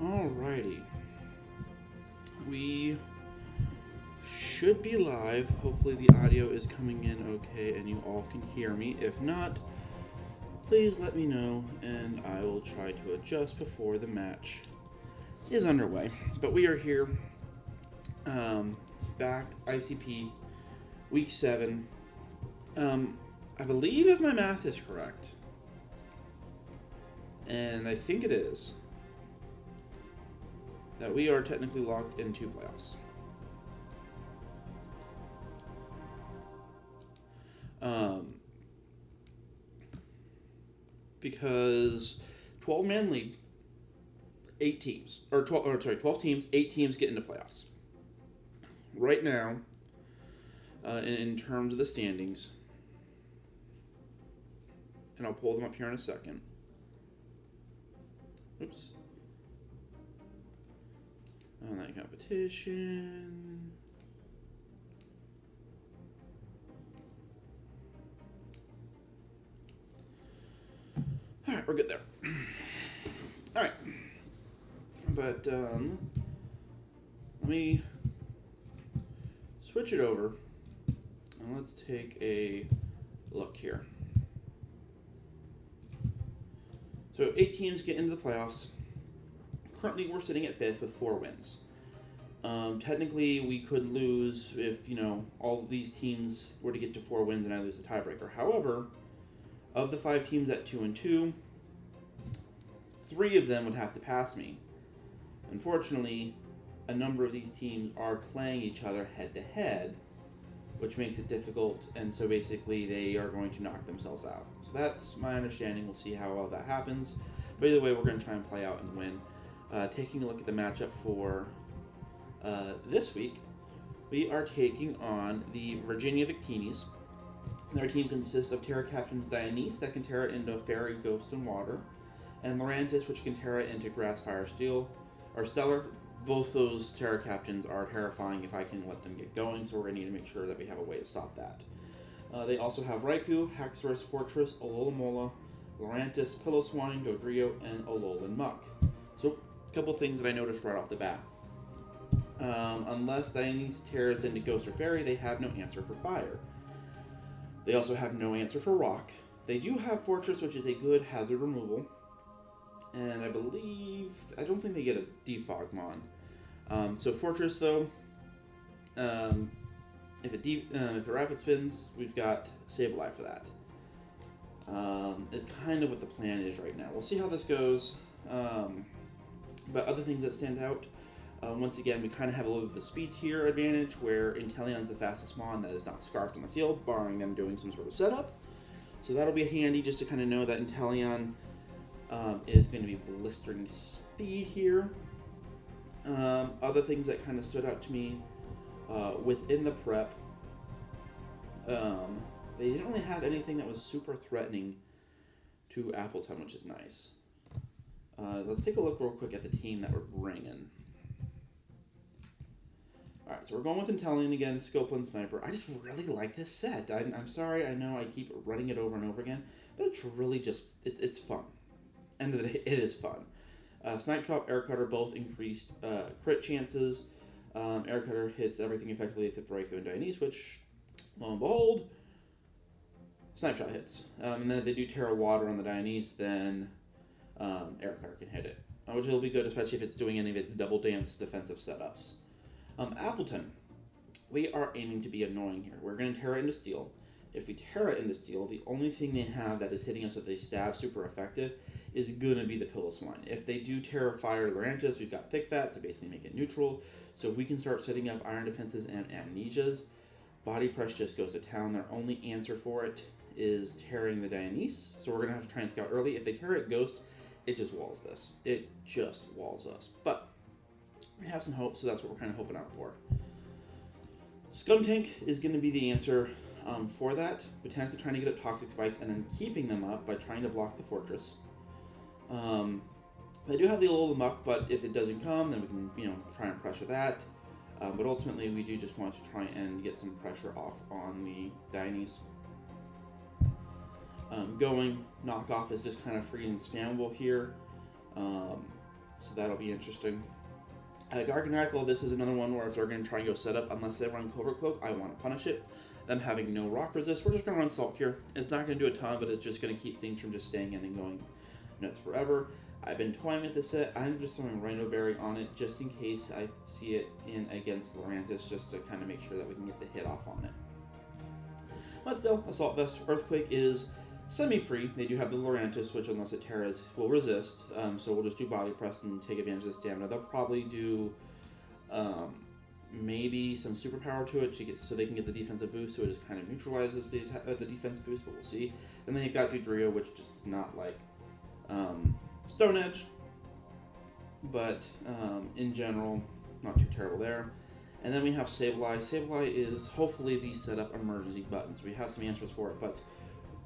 Alrighty. We should be live. Hopefully the audio is coming in okay and you all can hear me. If not, please let me know and I will try to adjust before the match is underway. But we are here, back ICP week 7. I believe if my math is correct, and I think it is, that we are technically locked into playoffs. Because 12-man league, 8 teams, or 12 teams, 8 teams get into playoffs. Right now, in terms of the standings, and I'll pull them up here in a second. Oops. Online competition. Alright, we're good there. Alright. But, let me switch it over, and let's take a look here. So 8 teams get into the playoffs. Currently, we're sitting at 5th with 4 wins. Technically, we could lose if, all of these teams were to get to 4 wins and I lose the tiebreaker. However, of the 5 teams at 2-2, 3 of them would have to pass me. Unfortunately, a number of these teams are playing each other head-to-head, which makes it difficult, and so basically they are going to knock themselves out. So that's my understanding. We'll see how well that happens. But either way, we're going to try and play out and win. Taking a look at the matchup for this week, we are taking on the Virginia Victinis. Their team consists of Terra Captains Dionyse, that can Terra into Fairy, Ghost, and Water, and Lorantis, which can Terra into Grass, Fire, Steel, or Stellar. Both those Terra Captains are terrifying if I can let them get going, so we're going to need to make sure that we have a way to stop that. They also have Raikou, Haxorus, Fortress, Alola-Mola, Lorantis, Piloswine, Dodrio, and Alolan Muck. So, a couple things that I noticed right off the bat. Unless Dionyse Terras into Ghost or Fairy, they have no answer for Fire. They also have no answer for Rock. They do have Fortress, which is a good hazard removal. And I don't think they get a Defog Mon. So Fortress, though, if it Rapid Spins, we've got Sableye for that. Is kind of what the plan is right now. We'll see how this goes. But other things that stand out, once again, we kind of have a little bit of a speed tier advantage, where Inteleon's the fastest Mon that is not scarfed on the field, barring them doing some sort of setup. So that'll be handy just to kind of know that Inteleon is going to be blistering speed here. Other things that kind of stood out to me within the prep, they didn't really have anything that was super threatening to Appleton, which is nice. Let's take a look real quick at the team that we're bringing. Alright, so we're going with Inteleon again, Scopeland Sniper. I just really like this set. I'm sorry, I know I keep running it over and over again, but it's really just, it's fun. End of the day, it is fun. Snipe Drop, Air Cutter both increased crit chances. Air Cutter hits everything effectively except Raikou and Dionyse, which, lo and behold, Snipe Shot hits. And then if they do Terra Water on the Dionyse, then Air Cutter can hit it, which will be good, especially if it's doing any of its Double Dance defensive setups. Appleton, we are aiming to be annoying here. We're going to Terra into Steel. If we Terra into Steel, the only thing they have that is hitting us with a stab super effective is going to be the Piloswine. If they do Terra Fire Lorantis, we've got Thick Fat to basically make it neutral. So if we can start setting up Iron Defenses and Amnesias, Body Press just goes to town. Their only answer for it is Terraing the Dionyse. So we're going to have to try and scout early. If they Terra it Ghost, it just walls this. It just walls us. But we have some hope, so that's what we're kind of hoping out for. Skuntank is going to be the answer for that, potentially trying to get up Toxic Spikes and then keeping them up by trying to block the Fortress. They do have the Alola Muck, but if it doesn't come, then we can, try and pressure that. But ultimately, we do just want to try and get some pressure off on the Dionyse. Knockoff is just kind of free and spammable here. So that'll be interesting. Garg and Rackle, this is another one where if they're going to try and go setup, unless they run Covert Cloak, I want to punish it. Them having no rock resist, we're just going to run Salt Cure. It's not going to do a ton, but it's just going to keep things from just staying in and going nuts forever. I've been toying with this set. I'm just throwing Rhino Berry on it just in case I see it in against Lurantis, just to kind of make sure that we can get the hit off on it. But still, Assault Vest Earthquake is semi-free. They do have the Lurantis, which unless it tears will resist, so we'll just do Body Press and take advantage of the stamina. They'll probably do maybe some superpower to it so they can get the defensive boost, so it just kind of neutralizes the defense boost, but we'll see. And then you've got Dudrio, which is not like Stone Edge, but in general, not too terrible there. And then we have Sableye. Sableye is hopefully the setup emergency buttons. We have some answers for it, but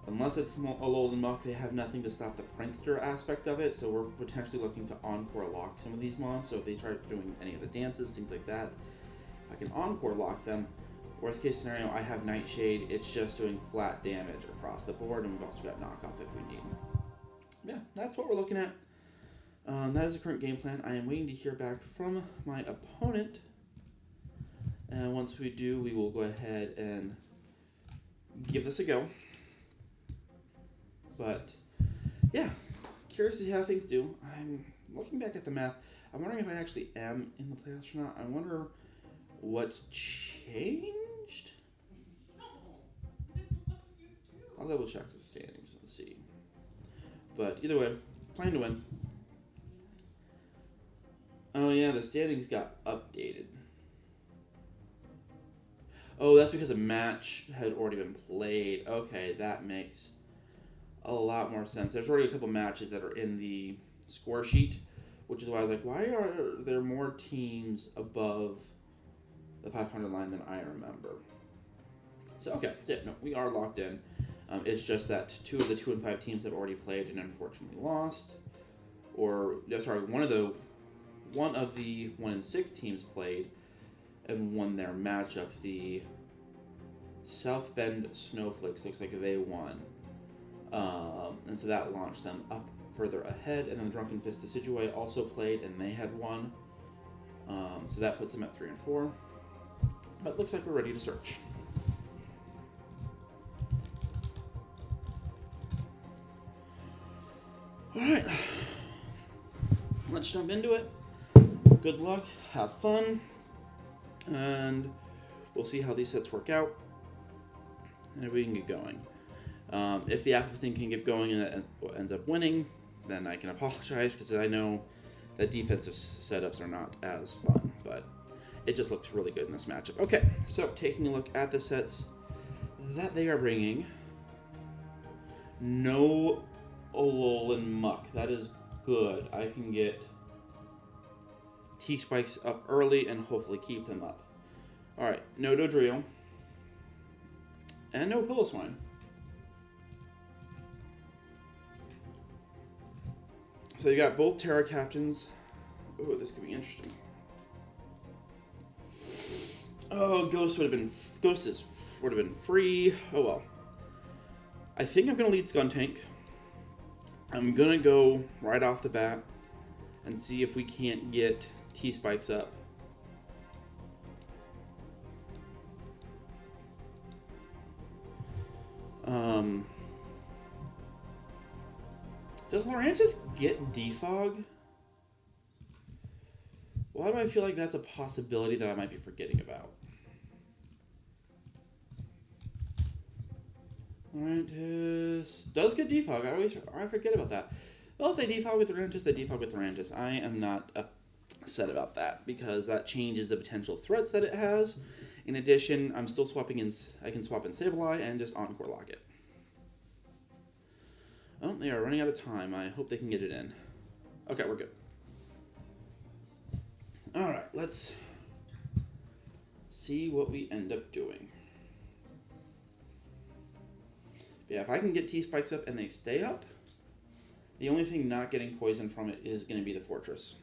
unless it's Alolan Muck, they have nothing to stop the prankster aspect of it, so we're potentially looking to Encore Lock some of these mons, so if they try doing any of the dances, things like that, if I can Encore Lock them, worst case scenario, I have Nightshade, it's just doing flat damage across the board, and we've also got Knockoff if we need. Yeah, that's what we're looking at. That is the current game plan. I am waiting to hear back from my opponent, and once we do, we will go ahead and give this a go. But yeah, curious to see how things do. I'm looking back at the math. I'm wondering if I actually am in the playoffs or not. I wonder what changed. I'll double check the standings and see. But either way, plan to win. Oh yeah, the standings got updated. Oh, that's because a match had already been played. Okay, that makes a lot more sense. There's already a couple matches that are in the score sheet, which is why I was like, why are there more teams above the 500 line than I remember? So, okay, yeah, no, we are locked in. It's just that 2 of the 2 and 5 teams have already played and unfortunately lost. Or, sorry, one of the 1 and 6 teams played and won their matchup. The South Bend Snowflakes looks like they won. And so that launched them up further ahead. And then the Drunken Fist Decidueye also played, and they had won. So that puts them at 3 and 4. But looks like we're ready to search. Alright. Let's jump into it. Good luck, have fun, and we'll see how these sets work out, and if we can get going. If the Appleton can get going and that ends up winning, then I can apologize, because I know that defensive setups are not as fun, but it just looks really good in this matchup. Okay, so taking a look at the sets that they are bringing. No Alolan Muck. That is good. I can get T-Spikes up early and hopefully keep them up. Alright, no Dodrio. And no Piloswine. So you got both Terra Captains. Ooh, this could be interesting. Oh, Ghost would have been free. Oh well. I think I'm gonna lead Skuntank. I'm gonna go right off the bat and see if we can't get T-Spikes up. Does Lurantis get Defog? Why do I feel like that's a possibility that I might be forgetting about? Lurantis does get Defog. I forget about that. Well, if they defog with Lurantis, they defog with Lurantis. I am not upset about that because that changes the potential threats that it has. In addition, I'm still swapping in. I can swap in Sableye and just Encore Lock it. Oh, they are running out of time. I hope they can get it in. Okay, we're good. All right, let's see what we end up doing. Yeah, if I can get T-Spikes up and they stay up, the only thing not getting poison from it is going to be the Fortress.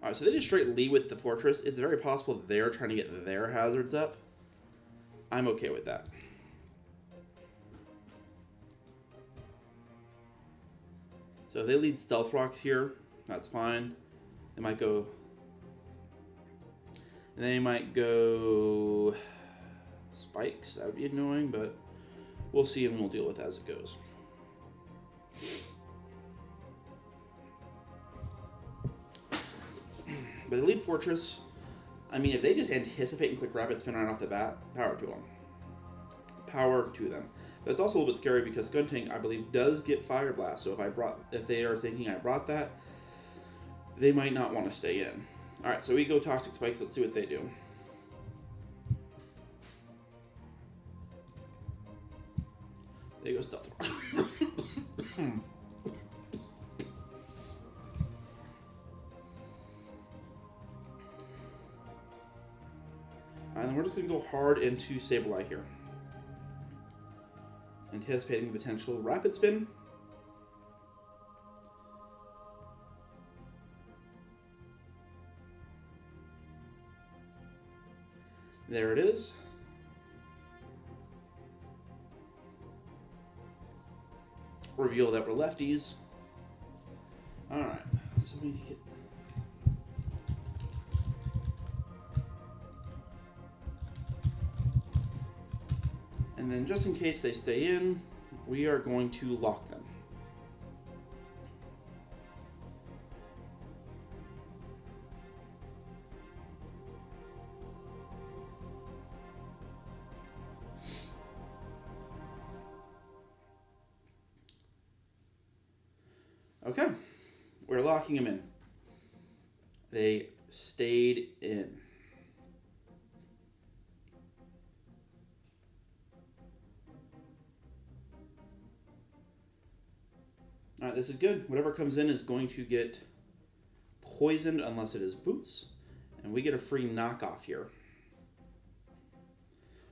Alright, so they just straight lead with the Fortress. It's very possible they're trying to get their hazards up. I'm okay with that. So if they lead Stealth Rocks here, that's fine. They might go... They might go... Spikes. That would be annoying, but we'll see and we'll deal with it as it goes. But the lead Fortress, I mean, if they just anticipate and click Rapid Spin right off the bat, power to them. Power to them. But it's also a little bit scary because Skuntank, I believe, does get Fire Blast. So if they are thinking I brought that, they might not want to stay in. Alright, so we go Toxic Spikes. Let's see what they do. They go Stealth Rock. And then we're just going to go hard into Sableye here. Anticipating the potential Rapid Spin. There it is. Reveal that we're lefties. Alright, so we get... And then just in case they stay in, we are going to lock them. Okay, we're locking them in. They stayed in. Alright, this is good. Whatever comes in is going to get poisoned unless it is Boots. And we get a free knockoff here.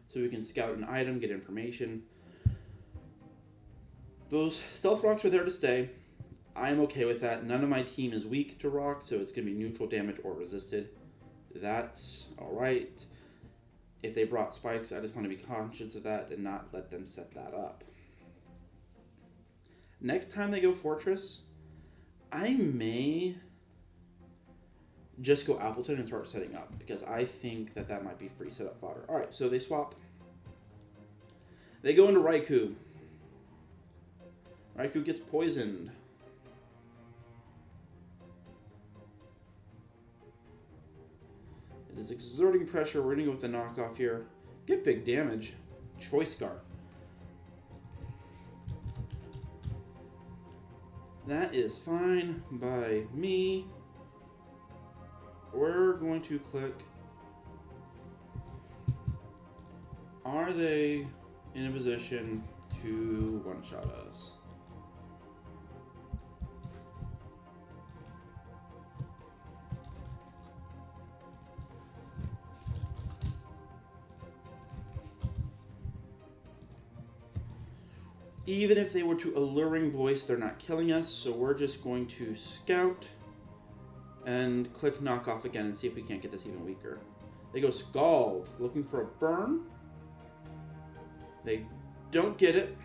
So we can scout an item, get information. Those Stealth Rocks are there to stay. I'm okay with that. None of my team is weak to rock, so it's going to be neutral damage or resisted. That's alright. If they brought spikes, I just want to be conscious of that and not let them set that up. Next time they go Fortress, I may just go Appleton and start setting up, because I think that that might be free setup fodder. Alright, so they swap. They go into Raikou. Raikou gets poisoned. It is exerting pressure. We're going to go with the knockoff here. Get big damage. Choice Scarf. That is fine by me. We're going to click. Are they in a position to one-shot us? Even if they were to Alluring Voice, they're not killing us, so we're just going to scout and click knockoff again and see if we can't get this even weaker. They go Scald, looking for a burn. They don't get it.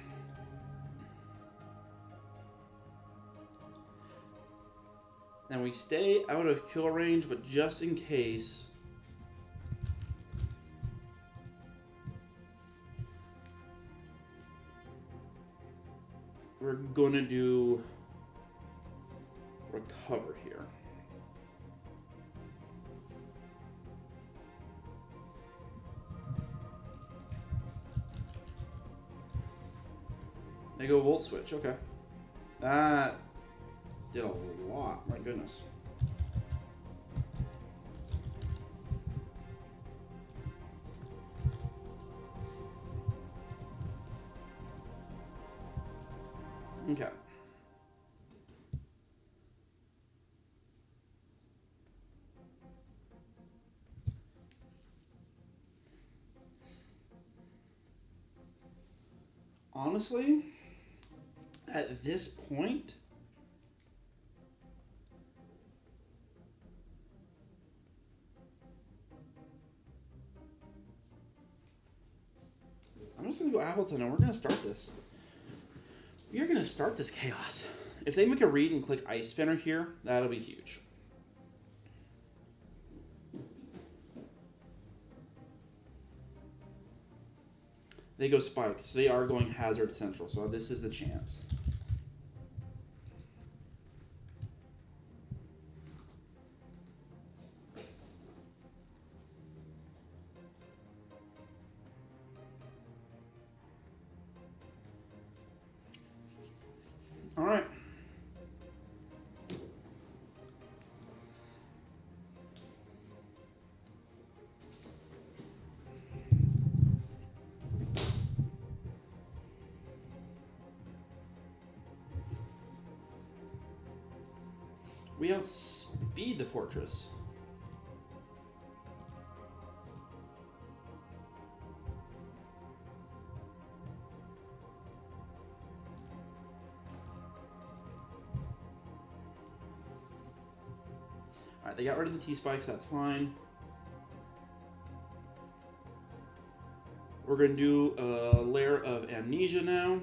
Now we stay out of kill range, but just in case, we're gonna do recover here. They go Volt Switch, okay. That did a lot, my goodness. Okay. Honestly, at this point, I'm just going to go Appleton and we're going to start this. We are going to start this chaos. If they make a read and click Ice Spinner here, that'll be huge. They go Spikes. They are going Hazard Central, so this is the chance. All right. We outspeed the fortress. Alright, they got rid of the T-spikes, that's fine. We're going to do a layer of amnesia now.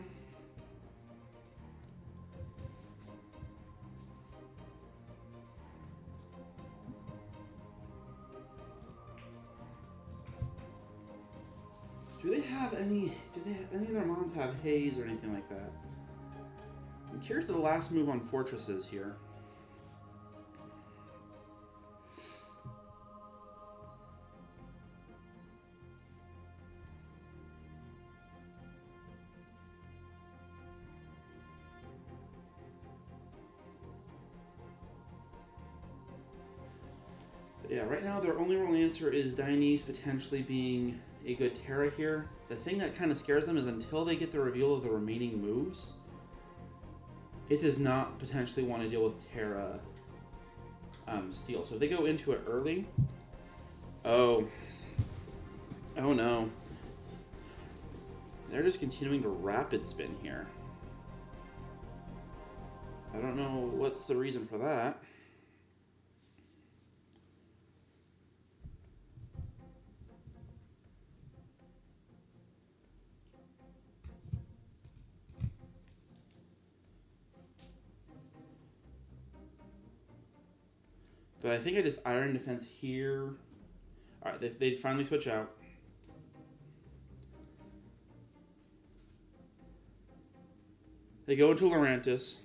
Do any of their mons have haze or anything like that? I'm curious to the last move on fortresses here. Yeah, right now their only real answer is Dainese potentially being a good Terra here. The thing that kind of scares them is until they get the reveal of the remaining moves, it does not potentially want to deal with Terra Steel. So if they go into it early... Oh no. They're just continuing to rapid spin here. I don't know what's the reason for that. But I think I just Iron Defense here. Alright, they finally switch out. They go into Lurantis.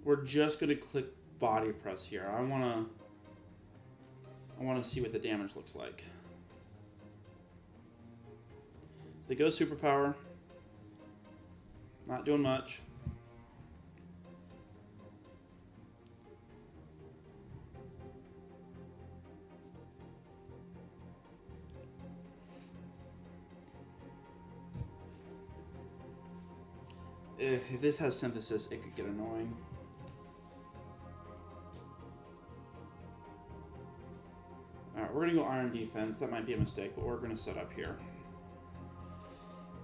We're just going to click body press here. I want to see what the damage looks like. They go superpower. Not doing much. If this has synthesis, it could get annoying. Alright, we're going to go Iron Defense. That might be a mistake, but we're going to set up here.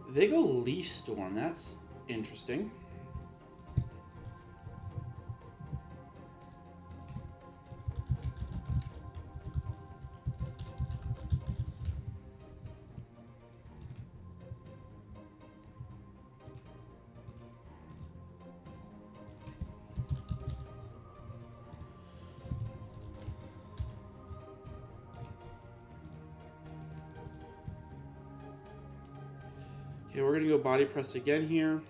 They go Leaf Storm. That's interesting. Okay, we're going to go body press again here.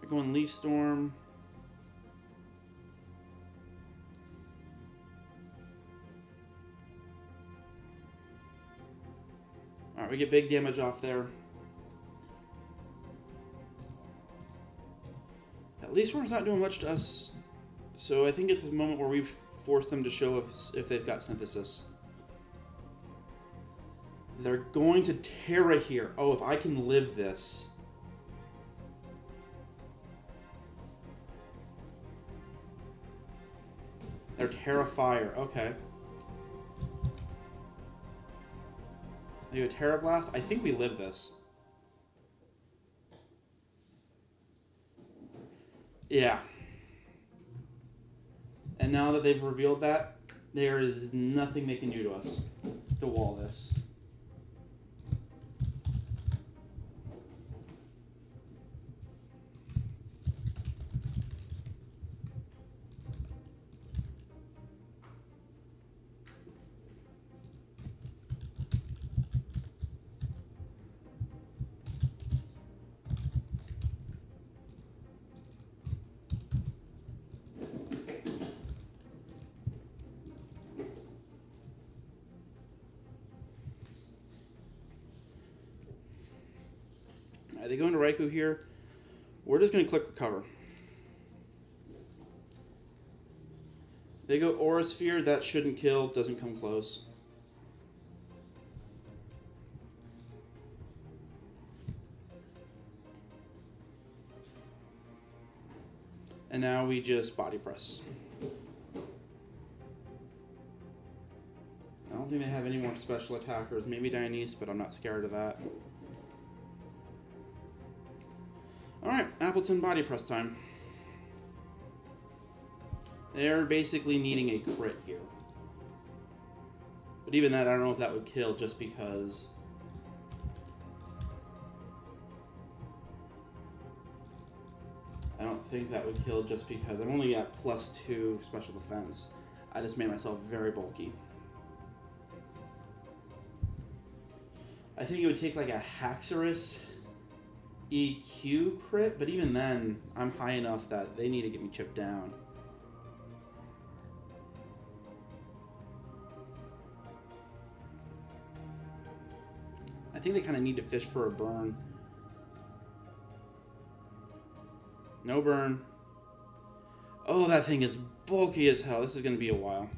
We're going Leaf Storm. Alright, we get big damage off there. At least Storm's not doing much to us. So I think it's a moment where we've forced them to show if they've got synthesis. They're going to Terra here. Oh, if I can live this. They're Terra Fire. Okay. They go Terra Blast. I think we live this. Yeah. And now that they've revealed that, there is nothing they can do to us to wall this. They go into Raikou here. We're just going to click recover. They go Aura Sphere. That shouldn't kill. Doesn't come close. And now we just body press. I don't think they have any more special attackers. Maybe Dionyse, but I'm not scared of that. Alright, Appleton body press time. They're basically needing a crit here. But even that, I don't know if that would kill just because... I don't think that would kill just because I'm only at +2 special defense. I just made myself very bulky. I think it would take like a Haxorus EQ crit, but even then, I'm high enough that they need to get me chipped down. I think they kind of need to fish for a burn. No burn. Oh, that thing is bulky as hell. This is going to be a while.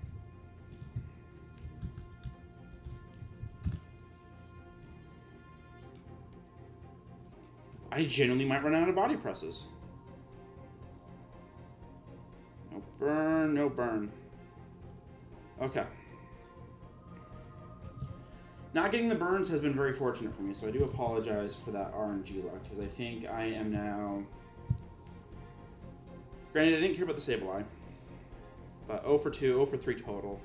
I genuinely might run out of body presses. No burn, no burn. Okay. Not getting the burns has been very fortunate for me, so I do apologize for that RNG luck, because I think I am now... Granted, I didn't care about the Sableye, but 0 for 2, 0 for 3 total.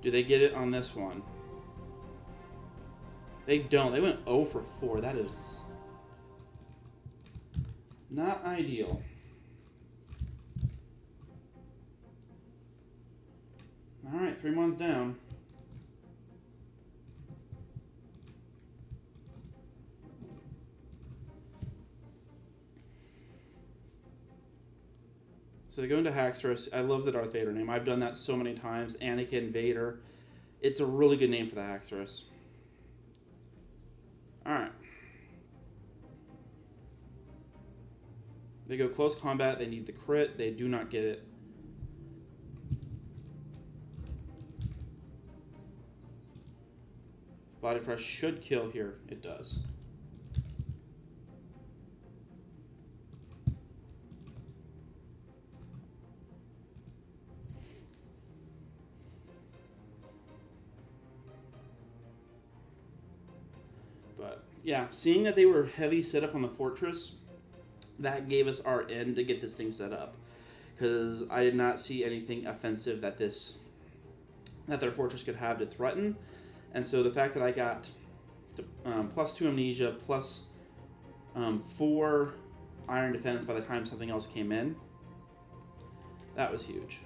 Do they get it on this one? They don't. They went 0 for 4. That is not ideal. Alright, 3 months down. So they go into Haxorus. I love the Darth Vader name. I've done that so many times. Anakin, Vader. It's a really good name for the Haxorus. Alright. They go close combat. They need the crit. They do not get it. Body press should kill here. It does. But yeah, seeing that they were heavy set up on the fortress, that gave us our end to get this thing set up. Because I did not see anything offensive that their fortress could have to threaten. And so the fact that I got +2 amnesia, plus 4 iron defense by the time something else came in, that was huge.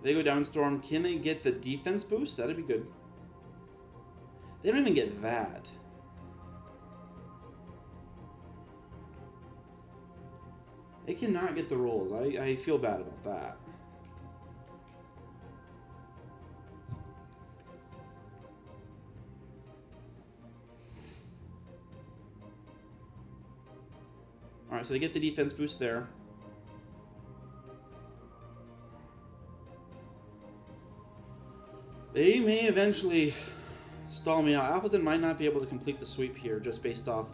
They go down Storm. Can they get the defense boost? That'd be good. They don't even get that. They cannot get the rolls. I feel bad about that. Alright, so they get the defense boost there. They may eventually stall me out. Appleton might not be able to complete the sweep here just based off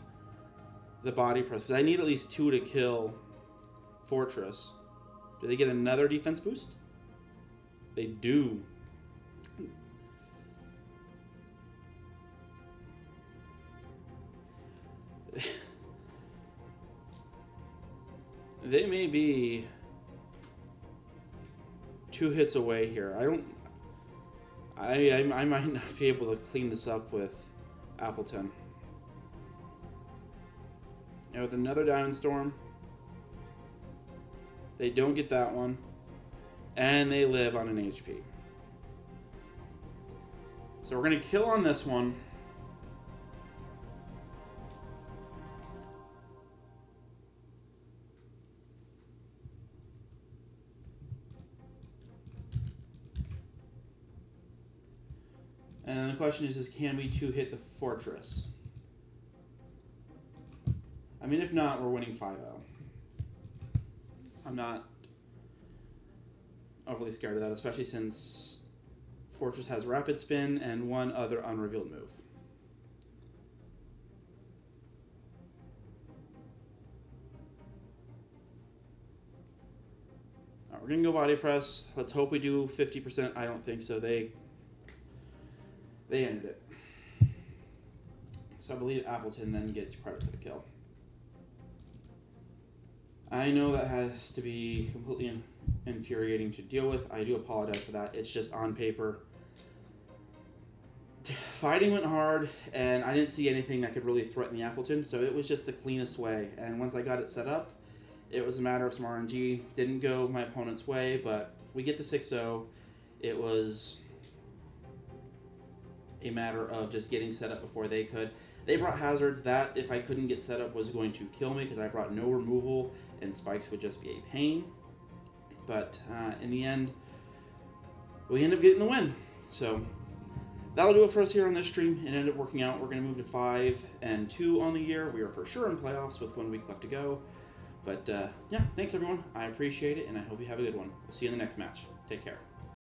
the body presses. I need at least 2 to kill Fortress. Do they get another defense boost? They do. They may be 2 hits away here. I might not be able to clean this up with Appleton. And with another Diamond Storm, they don't get that one, and they live on an HP. So we're going to kill on this one. And the question is can we 2-hit the Fortress? I mean, if not, we're winning 5-0. I'm not overly scared of that, especially since Fortress has Rapid Spin and one other unrevealed move. We're going to go Body Press. Let's hope we do 50%. I don't think so. They ended it. So I believe Appleton then gets credit for the kill. I know that has to be completely infuriating to deal with. I do apologize for that. It's just on paper. Fighting went hard, and I didn't see anything that could really threaten the Appleton, so it was just the cleanest way. And once I got it set up, it was a matter of some RNG. Didn't go my opponent's way, but we get the 6-0. It was a matter of just getting set up before they could. They brought hazards that, if I couldn't get set up, was going to kill me because I brought no removal and spikes would just be a pain. But in the end, we end up getting the win. So that'll do it for us here on this stream. It ended up working out. We're going to move to 5-2 on the year. We are for sure in playoffs with 1 week left to go. But yeah, thanks everyone. I appreciate it, and I hope you have a good one. We'll see you in the next match. Take care.